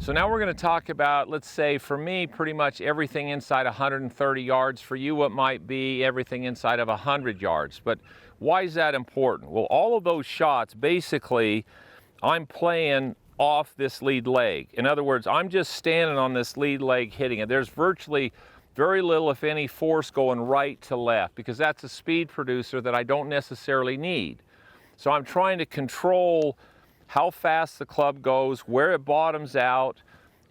So now we're going to talk about, let's say for me, pretty much everything inside 130 yards. For you, it might be everything inside of 100 yards. But why is that important? Well, all of those shots, basically, I'm playing off this lead leg. In other words, I'm just standing on this lead leg hitting it. There's virtually very little, if any, force going right to left, because that's a speed producer that I don't necessarily need. So I'm trying to control how fast the club goes, where it bottoms out,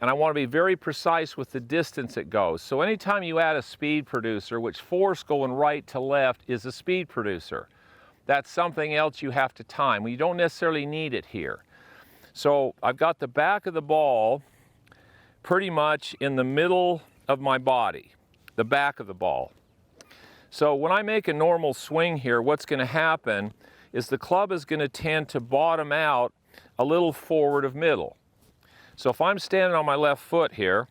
and I want to be very precise with the distance it goes. So anytime you add a speed producer, which force going right to left is a speed producer, that's something else you have to time. You don't necessarily need it here. So I've got the back of the ball pretty much in the middle of my body, the back of the ball. So when I make a normal swing here, what's going to happen is the club is going to tend to bottom out a little forward of middle. So if I'm standing on my left foot here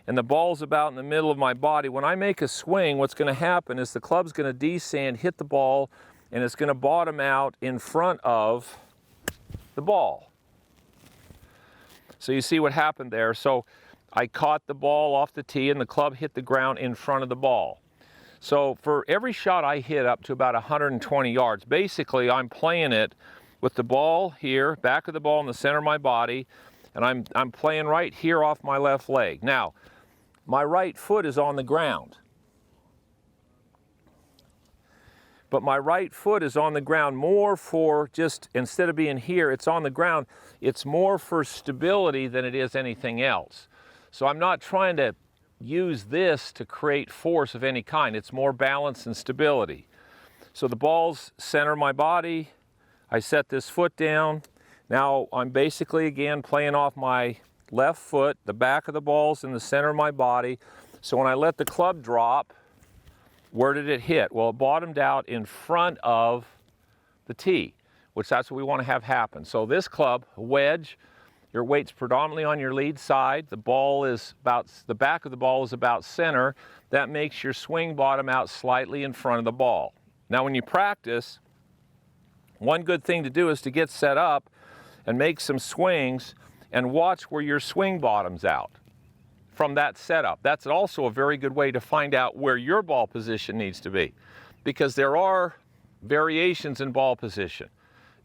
and the ball's about in the middle of my body, when I make a swing, what's going to happen is the club's going to descend, hit the ball, and it's going to bottom out in front of the ball. So you see what happened there. So I caught the ball off the tee and the club hit the ground in front of the ball. So for every shot I hit up to about 120 yards, basically I'm playing it with the ball here, back of the ball in the center of my body, and I'm playing right here off my left leg. Now, my right foot is on the ground. But my right foot is on the ground more for just, instead of being here, it's on the ground, it's more for stability than it is anything else. So I'm not trying to use this to create force of any kind. It's more balance and stability. So the ball's center of my body. I set this foot down. Now I'm basically again playing off my left foot. The back of the ball's in the center of my body. So when I let the club drop, where did it hit? Well, it bottomed out in front of the tee, which that's what we want to have happen. So this club, a wedge, your weight's predominantly on your lead side. The back of the ball is about center. That makes your swing bottom out slightly in front of the ball. Now when you practice, one good thing to do is to get set up and make some swings and watch where your swing bottoms out from that setup. That's also a very good way to find out where your ball position needs to be, because there are variations in ball position.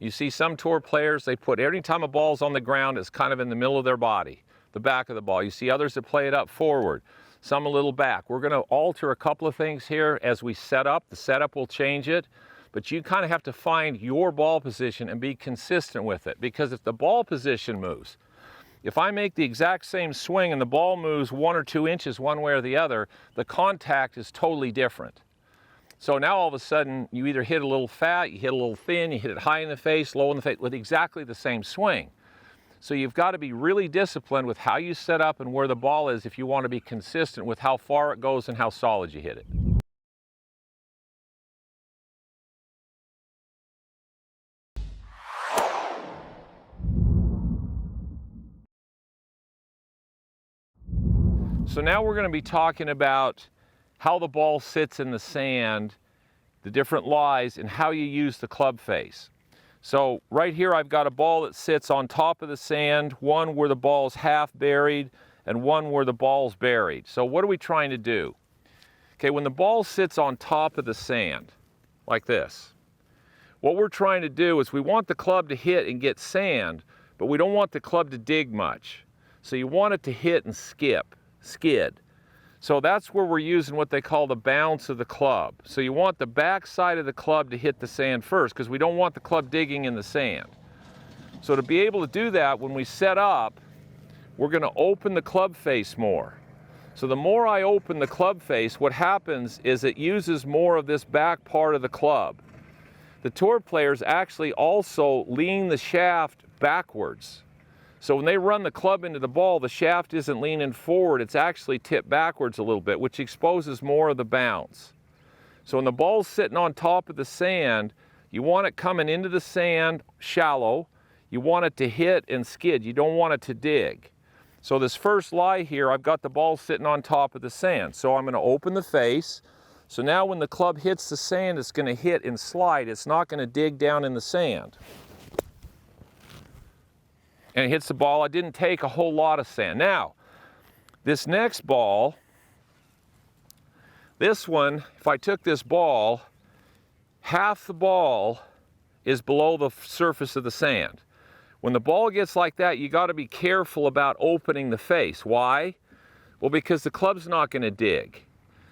You see some tour players, they put every time a ball's on the ground, it's kind of in the middle of their body, the back of the ball. You see others that play it up forward, some a little back. We're going to alter a couple of things here as we set up. The setup will change it. But you kind of have to find your ball position and be consistent with it, because if the ball position moves, if I make the exact same swing and the ball moves 1 or 2 inches one way or the other, the contact is totally different. So now all of a sudden you either hit a little fat, you hit a little thin, you hit it high in the face, low in the face with exactly the same swing. So you've got to be really disciplined with how you set up and where the ball is if you want to be consistent with how far it goes and how solid you hit it. So now we're going to be talking about how the ball sits in the sand, the different lies, and how you use the club face. So right here I've got a ball that sits on top of the sand, one where the ball's half buried and one where the ball's buried. So what are we trying to do? Okay, when the ball sits on top of the sand, like this, what we're trying to do is we want the club to hit and get sand, but we don't want the club to dig much. So you want it to hit and skid. So that's where we're using what they call the bounce of the club. So you want the back side of the club to hit the sand first, because we don't want the club digging in the sand. So to be able to do that, when we set up, we're going to open the club face more. So the more I open the club face, what happens is it uses more of this back part of the club. The tour players actually also lean the shaft backwards. So when they run the club into the ball, the shaft isn't leaning forward, it's actually tipped backwards a little bit, which exposes more of the bounce. So when the ball's sitting on top of the sand, you want it coming into the sand shallow, you want it to hit and skid, you don't want it to dig. So this first lie here, I've got the ball sitting on top of the sand. So I'm going to open the face. So now when the club hits the sand, it's going to hit and slide, it's not going to dig down in the sand. and it hits the ball. I didn't take a whole lot of sand. Now, this next ball, this one, if I took this ball, half the ball is below the surface of the sand. When the ball gets like that, you got to be careful about opening the face. Why? Well, because the club's not going to dig.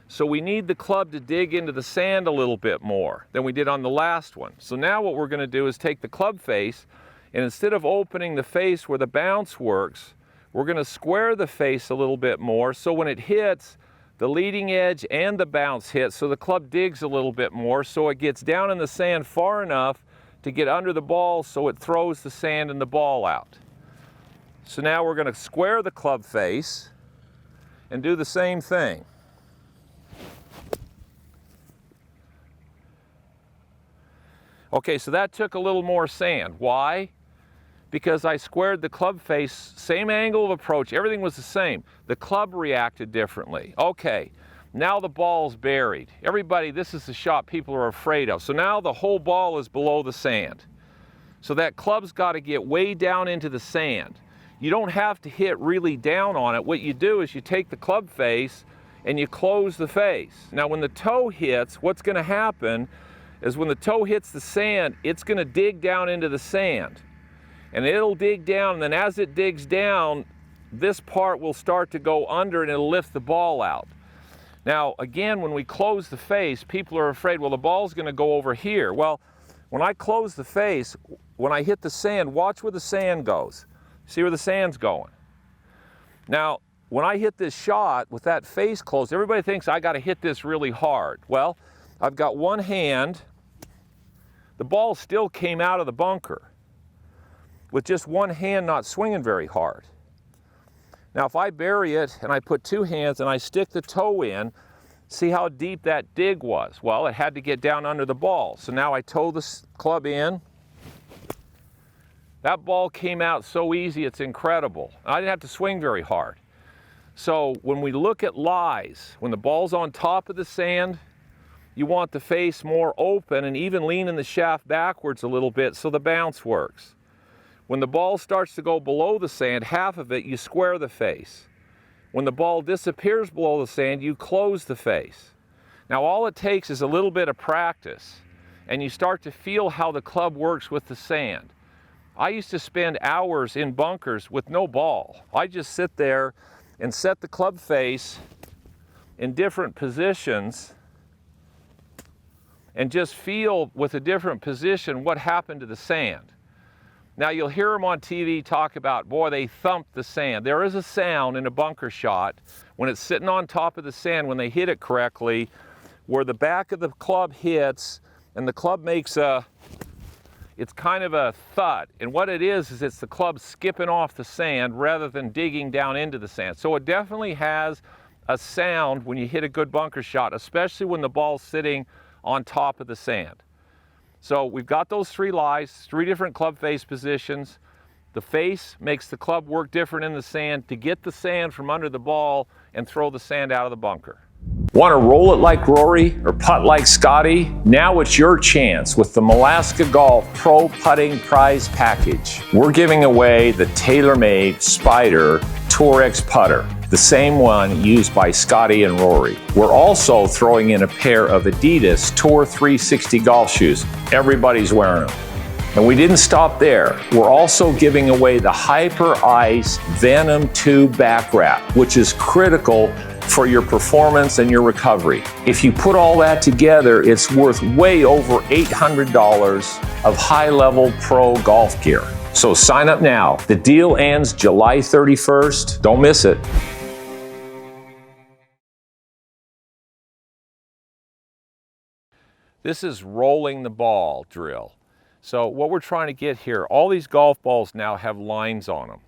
So we need the club to dig into the sand a little bit more than we did on the last one. So now what we're going to do is take the club face, and instead of opening the face where the bounce works, we're going to square the face a little bit more, so when it hits, the leading edge and the bounce hit, so the club digs a little bit more, so it gets down in the sand far enough to get under the ball so it throws the sand and the ball out. So now we're going to square the club face and do the same thing. Okay, so that took a little more sand. Why? Because I squared the club face, same angle of approach, everything was the same. The club reacted differently. Okay, now the ball's buried. Everybody, this is the shot people are afraid of. So now the whole ball is below the sand. So that club's got to get way down into the sand. You don't have to hit really down on it. What you do is you take the club face and you close the face. Now when the toe hits, what's going to happen is when the toe hits the sand, it's going to dig down into the sand. And it'll dig down, and then as it digs down, this part will start to go under and it'll lift the ball out. Now, again, when we close the face, people are afraid, well, the ball's going to go over here. Well, when I close the face, when I hit the sand, watch where the sand goes. See where the sand's going. Now, when I hit this shot with that face closed, everybody thinks I got to hit this really hard. Well, I've got one hand. The ball still came out of the bunker with just one hand not swinging very hard. Now if I bury it and I put two hands and I stick the toe in, see how deep that dig was? Well, it had to get down under the ball. So now I toe the club in. That ball came out so easy, it's incredible. I didn't have to swing very hard. So when we look at lies, when the ball's on top of the sand, you want the face more open and even leaning the shaft backwards a little bit so the bounce works. When the ball starts to go below the sand, half of it, you square the face. When the ball disappears below the sand, you close the face. Now all it takes is a little bit of practice, and you start to feel how the club works with the sand. I used to spend hours in bunkers with no ball. I just sit there and set the club face in different positions and just feel with a different position what happened to the sand. Now you'll hear them on TV talk about, boy, they thumped the sand. There is a sound in a bunker shot when it's sitting on top of the sand, when they hit it correctly, where the back of the club hits and the club makes it's kind of a thud. And what it is it's the club skipping off the sand rather than digging down into the sand. So it definitely has a sound when you hit a good bunker shot, especially when the ball's sitting on top of the sand. So we've got those three lies, three different club face positions. The face makes the club work different in the sand to get the sand from under the ball and throw the sand out of the bunker. Want to roll it like Rory or putt like Scotty? Now it's your chance with the Malaska Golf Pro Putting Prize Package. We're giving away the TaylorMade Spider Tour X putter, the same one used by Scotty and Rory. We're also throwing in a pair of Adidas Tour 360 golf shoes. Everybody's wearing them. And we didn't stop there. We're also giving away the Hyper Ice Venom 2 back wrap, which is critical for your performance and your recovery. If you put all that together, it's worth way over $800 of high-level pro golf gear. So sign up now. The deal ends July 31st. Don't miss it. This is rolling the ball drill. So what we're trying to get here, all these golf balls now have lines on them.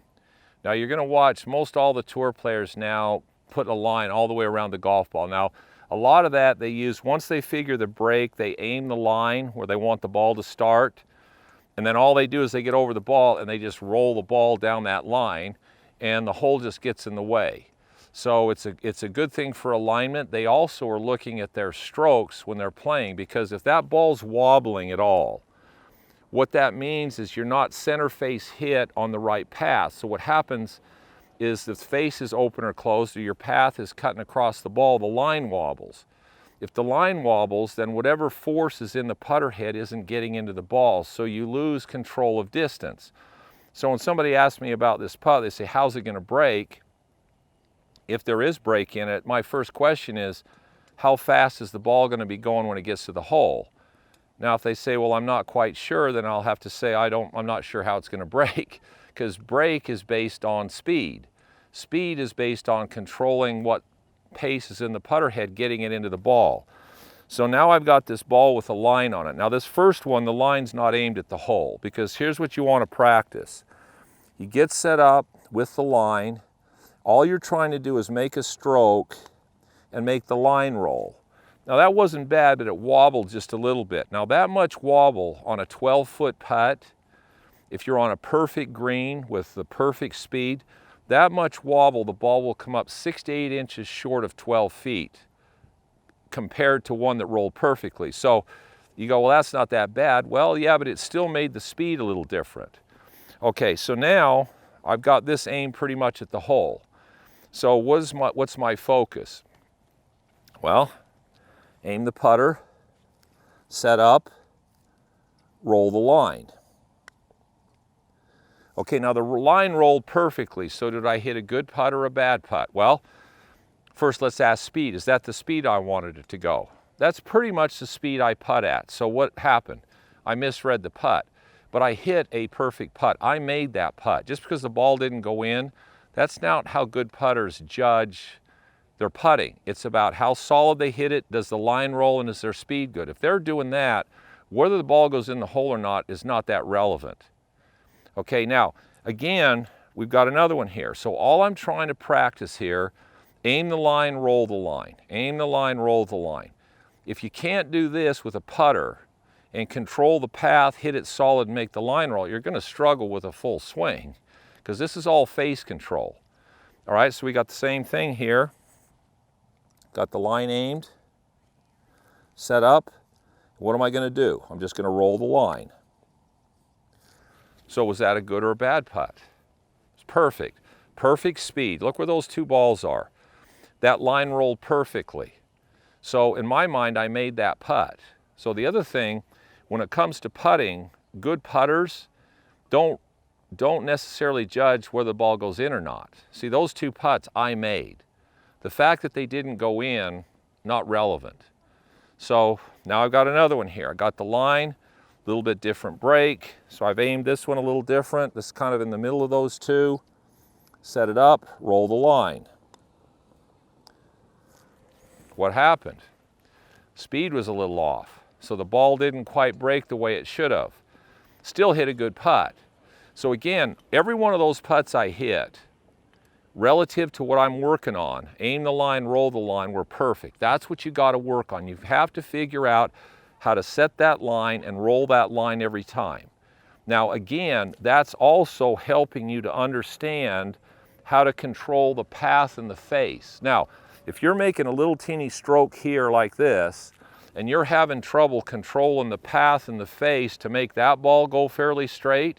Now you're going to watch most all the tour players now put a line all the way around the golf ball. Now a lot of that they use, once they figure the break, they aim the line where they want the ball to start, and then all they do is they get over the ball and they just roll the ball down that line and the hole just gets in the way. So it's a good thing for alignment. They also are looking at their strokes when they're playing, because if that ball's wobbling at all, What that means is you're not center face hit on the right path. So what happens is the face is open or closed, or your path is cutting across the ball, the line wobbles. If the line wobbles, then whatever force is in the putter head isn't getting into the ball, so you lose control of distance. So when somebody asks me about this putt, they say, how's it going to break? If there is break in it, my first question is, how fast is the ball going to be going when it gets to the hole? Now, if they say, well, I'm not quite sure, then I'll have to say, I'm not sure how it's going to break, because break is based on speed. Speed is based on controlling what pace is in the putter head, getting it into the ball. So now I've got this ball with a line on it. Now this first one, the line's not aimed at the hole, because here's what you want to practice. You get set up with the line. All you're trying to do is make a stroke and make the line roll. Now that wasn't bad, but it wobbled just a little bit. Now that much wobble on a 12-foot putt, if you're on a perfect green with the perfect speed, that much wobble, the ball will come up 6 to 8 inches short of 12 feet compared to one that rolled perfectly. So you go, well, that's not that bad. Well, yeah, but it still made the speed a little different. Okay, so now I've got this aimed pretty much at the hole. So what's my focus? Well, aim the putter, set up, roll the line. Okay, now the line rolled perfectly, so did I hit a good putt or a bad putt? Well, first let's ask speed. Is that the speed I wanted it to go? That's pretty much the speed I putt at. So what happened? I misread the putt, but I hit a perfect putt. I made that putt. Just because the ball didn't go in, that's not how good putters judge their putting. It's about how solid they hit it, does the line roll, and is their speed good? If they're doing that, whether the ball goes in the hole or not is not that relevant. Okay, now, again, we've got another one here. So all I'm trying to practice here, aim the line, roll the line. Aim the line, roll the line. If you can't do this with a putter and control the path, hit it solid, and make the line roll, you're going to struggle with a full swing, because this is all face control. All right, so we got the same thing here. Got the line aimed, set up. What am I going to do? I'm just going to roll the line. So was that a good or a bad putt? It's perfect. Perfect speed. Look where those two balls are. That line rolled perfectly. So in my mind, I made that putt. So the other thing, when it comes to putting, good putters don't necessarily judge whether the ball goes in or not. See, those two putts I made. The fact that they didn't go in, not relevant. So now I've got another one here. I got the line, a little bit different break. So I've aimed this one a little different. This is kind of in the middle of those two. Set it up, roll the line. What happened? Speed was a little off. So the ball didn't quite break the way it should have. Still hit a good putt. So again, every one of those putts I hit, relative to what I'm working on, aim the line, roll the line, were perfect. That's what you got to work on. You have to figure out how to set that line and roll that line every time. Now again, that's also helping you to understand how to control the path and the face. Now, if you're making a little teeny stroke here like this, and you're having trouble controlling the path and the face to make that ball go fairly straight,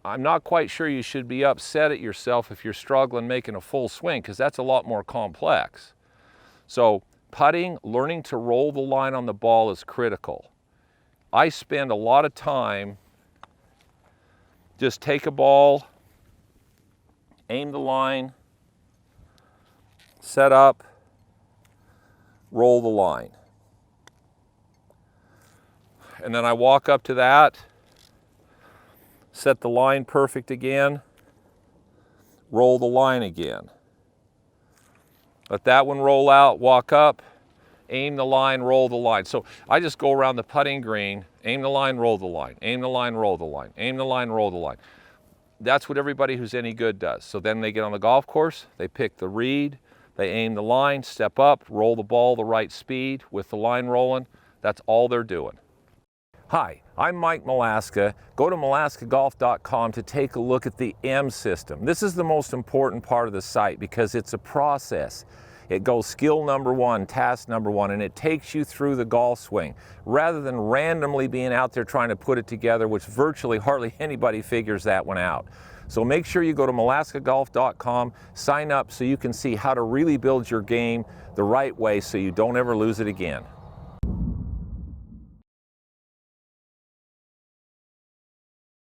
I'm not quite sure you should be upset at yourself if you're struggling making a full swing, because that's a lot more complex. So putting, learning to roll the line on the ball is critical. I spend a lot of time, just take a ball, aim the line, set up, roll the line. And then I walk up to that, set the line perfect again, roll the line again. Let that one roll out, walk up, aim the line, roll the line. So I just go around the putting green, aim the line, roll the line, aim the line, roll the line, aim the line, roll the line. That's what everybody who's any good does. So then they get on the golf course, they pick the reed, they aim the line, step up, roll the ball the right speed with the line rolling. That's all they're doing. Hi, I'm Mike Malaska. Go to malaskagolf.com to take a look at the M system. This is the most important part of the site because it's a process. It goes skill number one, task number one, and it takes you through the golf swing rather than randomly being out there trying to put it together, which virtually hardly anybody figures that one out. So make sure you go to malaskagolf.com, sign up so you can see how to really build your game the right way so you don't ever lose it again.